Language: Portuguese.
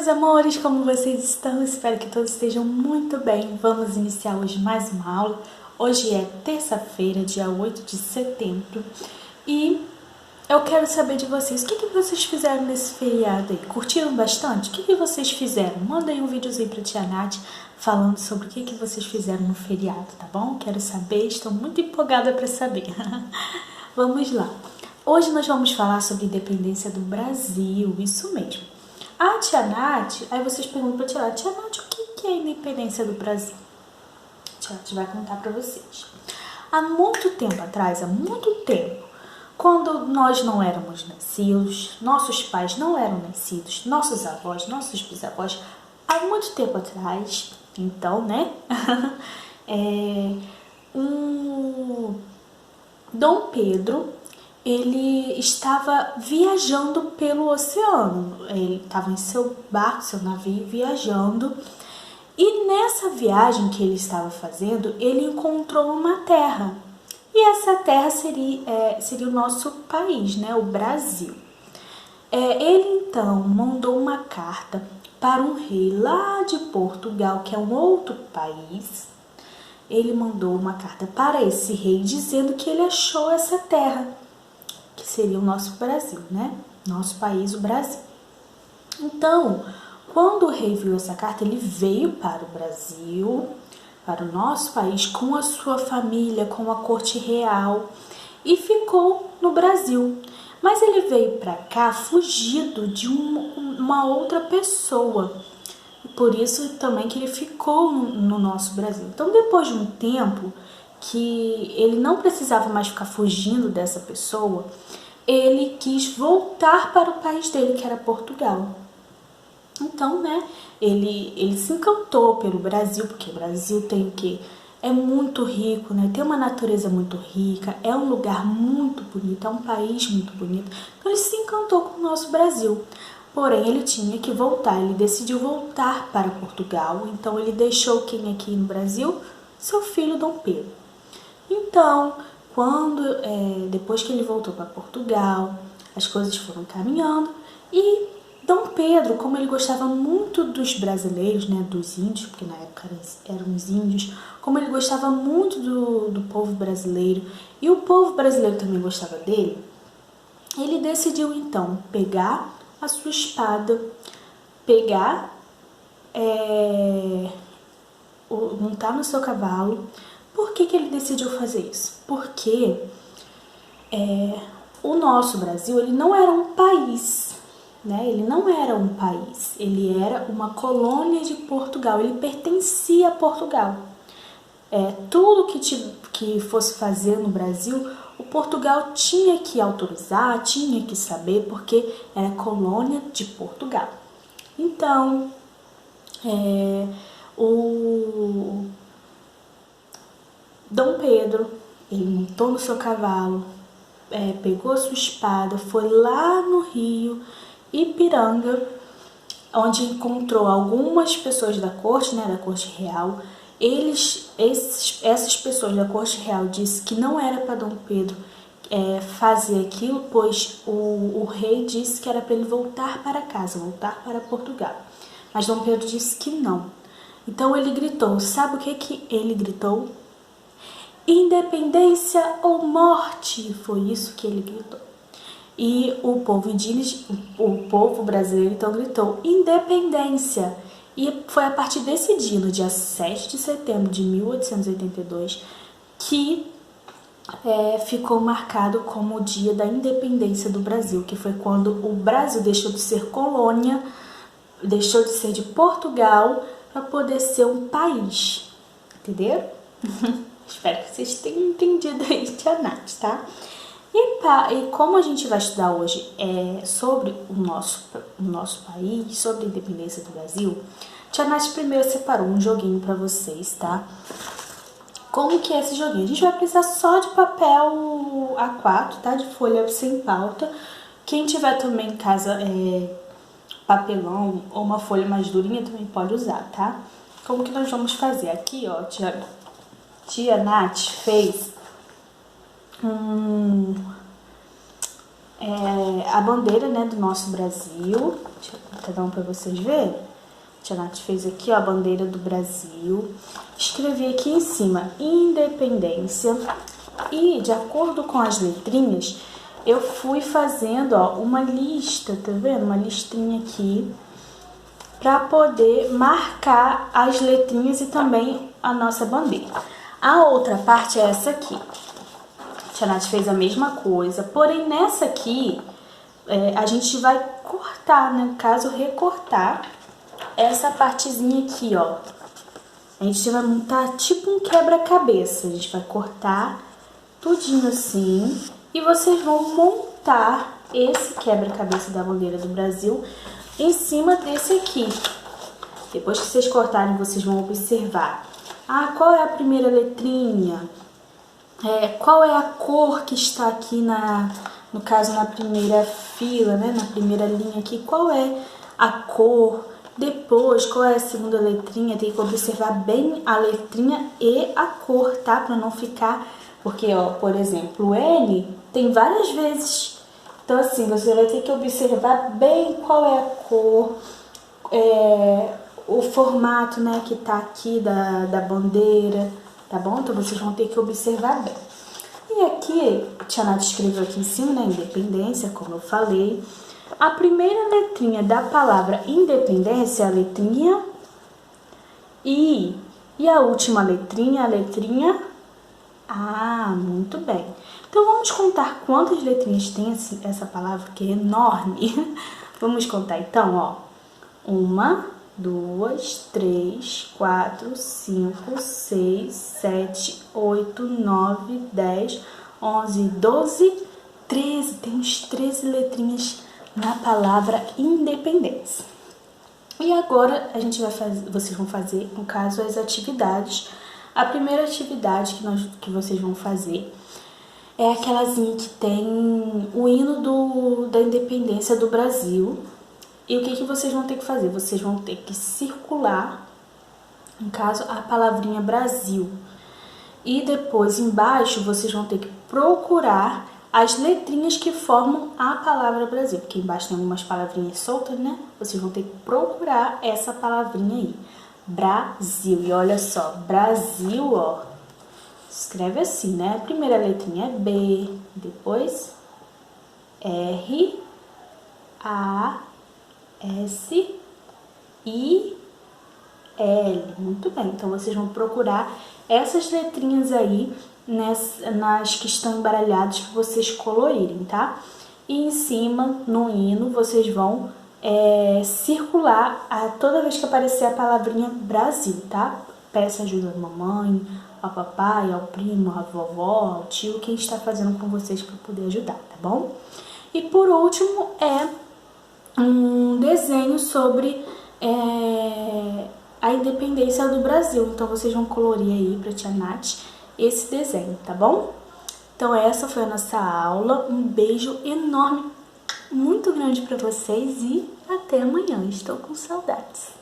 meus amores, como vocês estão? Espero que todos estejam muito bem. Vamos iniciar hoje mais uma aula. Hoje é terça-feira, dia 8 de setembro. E eu quero saber de vocês, o que vocês fizeram nesse feriado aí? Curtiram bastante? O que vocês fizeram? Manda aí um videozinho pra tia Nath falando sobre o que vocês fizeram no feriado, tá bom? Quero saber, estou muito empolgada para saber. Vamos lá. Hoje nós vamos falar sobre a independência do Brasil, isso mesmo. A tia Nath, aí vocês perguntam pra tia Nath, o que é a independência do Brasil? A tia Nath vai contar pra vocês. Há muito tempo atrás, quando nós não éramos nascidos, nossos pais não eram nascidos, nossos avós, nossos bisavós, há muito tempo atrás, então, né, Dom Pedro, ele estava viajando pelo oceano, ele estava em seu barco, seu navio, viajando, e nessa viagem que ele estava fazendo, ele encontrou uma terra, e essa terra seria o nosso país, né, o Brasil. Ele então mandou uma carta para um rei lá de Portugal, que é um outro país. Ele mandou uma carta para esse rei dizendo que ele achou essa terra, que seria o nosso Brasil, né? Nosso país, o Brasil. Então, quando o rei viu essa carta, ele veio para o Brasil, para o nosso país, com a sua família, com a corte real, e ficou no Brasil. Mas ele veio para cá fugido de uma outra pessoa. E por isso também que ele ficou no nosso Brasil. Então, depois de um tempo que ele não precisava mais ficar fugindo dessa pessoa, ele quis voltar para o país dele, que era Portugal. Então, né, ele se encantou pelo Brasil, porque o Brasil tem o quê? É muito rico, né? Tem uma natureza muito rica, é um lugar muito bonito, é um país muito bonito. Então, ele se encantou com o nosso Brasil. Porém, ele tinha que voltar, ele decidiu voltar para Portugal. Então, ele deixou quem aqui no Brasil? Seu filho Dom Pedro. Então, depois que ele voltou para Portugal, as coisas foram caminhando e Dom Pedro, como ele gostava muito dos brasileiros, né, dos índios, porque na época eram os índios, como ele gostava muito do povo brasileiro e o povo brasileiro também gostava dele, ele decidiu então pegar a sua espada, montar no seu cavalo. Por que ele decidiu fazer isso? Porque o nosso Brasil, ele não era um país, né? Ele não era um país, ele era uma colônia de Portugal, ele pertencia a Portugal. Tudo que fosse fazer no Brasil, o Portugal tinha que autorizar, tinha que saber, porque era colônia de Portugal. Então, o Dom Pedro, ele montou no seu cavalo, pegou a sua espada, foi lá no rio Ipiranga, onde encontrou algumas pessoas da corte, né, da corte real. Essas pessoas da corte real disse que não era para Dom Pedro fazer aquilo, pois o rei disse que era para ele voltar para casa, voltar para Portugal. Mas Dom Pedro disse que não. Então ele gritou, sabe o que ele gritou? Independência ou morte, foi isso que ele gritou. E o povo brasileiro então gritou independência. E foi a partir desse dia, no dia 7 de setembro de 1882, que ficou marcado como o dia da independência do Brasil, que foi quando o Brasil deixou de ser colônia, deixou de ser de Portugal, para poder ser um país. Entenderam? Espero que vocês tenham entendido aí, tia Nath, tá? E como a gente vai estudar hoje sobre o nosso país, sobre a independência do Brasil, tia Nath primeiro separou um joguinho para vocês, tá? Como que é esse joguinho? A gente vai precisar só de papel A4, tá? De folha sem pauta. Quem tiver também em casa papelão ou uma folha mais durinha também pode usar, tá? Como que nós vamos fazer? Aqui, ó, tia Nath fez a bandeira, né, do nosso Brasil. Deixa eu cada um para vocês verem. A tia Nath fez aqui, ó, a bandeira do Brasil. Escrevi aqui em cima, independência. E, de acordo com as letrinhas, eu fui fazendo, ó, uma lista, tá vendo? Uma listinha aqui, para poder marcar as letrinhas e também a nossa bandeira. A outra parte é essa aqui. A tia Nath fez a mesma coisa, porém nessa aqui, a gente vai cortar, né? No caso, recortar essa partezinha aqui, ó. A gente vai montar tipo um quebra-cabeça. A gente vai cortar tudinho assim e vocês vão montar esse quebra-cabeça da bandeira do Brasil em cima desse aqui. Depois que vocês cortarem, vocês vão observar. Ah, qual é a primeira letrinha? Qual é a cor que está aqui no caso, na primeira fila, né? Na primeira linha aqui, qual é a cor? Depois, qual é a segunda letrinha? Tem que observar bem a letrinha e a cor, tá? Pra não ficar... Porque, ó, por exemplo, o N tem várias vezes. Então, assim, você vai ter que observar bem qual é a cor, o formato, né, que tá aqui da bandeira, tá bom? Então, vocês vão ter que observar bem. E aqui, a tia Nath escreveu aqui em cima, né, independência, como eu falei. A primeira letrinha da palavra independência é a letrinha I. E a última letrinha, a letrinha A. Muito bem. Então, vamos contar quantas letrinhas tem essa palavra, que é enorme. Vamos contar, então, ó. 1, 2, 3, 4, 5, 6, 7, 8, 9, 10, 11, 12, 13. Temos 13 letrinhas na palavra independência. E agora a gente vai fazer, vocês vão fazer, no caso, as atividades. A primeira atividade que vocês vão fazer é aquelazinha que tem o hino da independência do Brasil. E o que vocês vão ter que fazer? Vocês vão ter que circular, no caso, a palavrinha Brasil. E depois, embaixo, vocês vão ter que procurar as letrinhas que formam a palavra Brasil. Porque embaixo tem algumas palavrinhas soltas, né? Vocês vão ter que procurar essa palavrinha aí. Brasil. E olha só, Brasil, ó, escreve assim, né? A primeira letrinha é B, depois R, A, S, I, L. Muito bem, então vocês vão procurar essas letrinhas aí nas que estão embaralhadas para vocês colorirem, tá? E em cima, no hino, vocês vão circular toda vez que aparecer a palavrinha Brasil, tá? Peça ajuda à mamãe, ao papai, ao primo, à vovó, ao tio, quem está fazendo com vocês para poder ajudar, tá bom? E por último um desenho sobre a independência do Brasil. Então vocês vão colorir aí para tia Nath esse desenho, tá bom? Então essa foi a nossa aula. Um beijo enorme, muito grande para vocês e até amanhã. Estou com saudades.